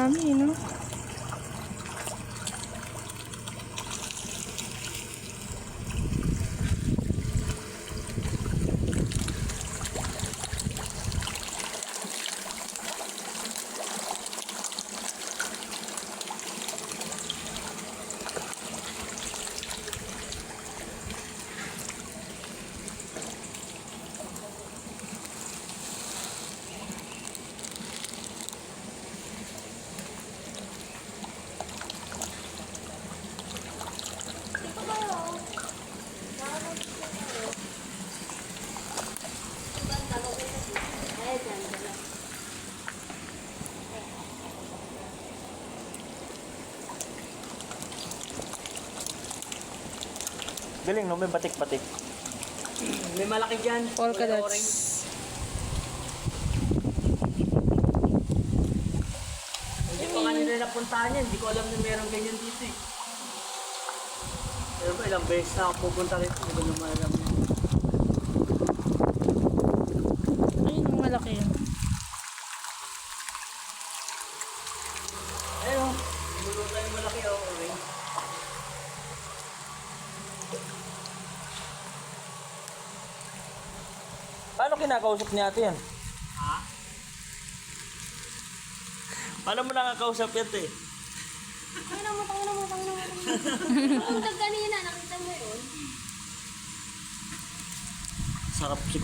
dami, no? Galing no, may batik-batik. May malaki dyan. Polka Kulay dots. orange. Hindi pa nga nila napuntahan yan. Hindi ko alam na meron ganyan dito eh. Pero ba ilang beses na ako pupunta rito. Hindi ko naman alam yun. Ayun, ang malaki yun. Ayun. Luluto yung malaki orange. Paano kinakausap niya ate yan? Ha? Paano mo nakakausap yan te? Tangina mo. Ang kanina, nakita mo yun? Sarap si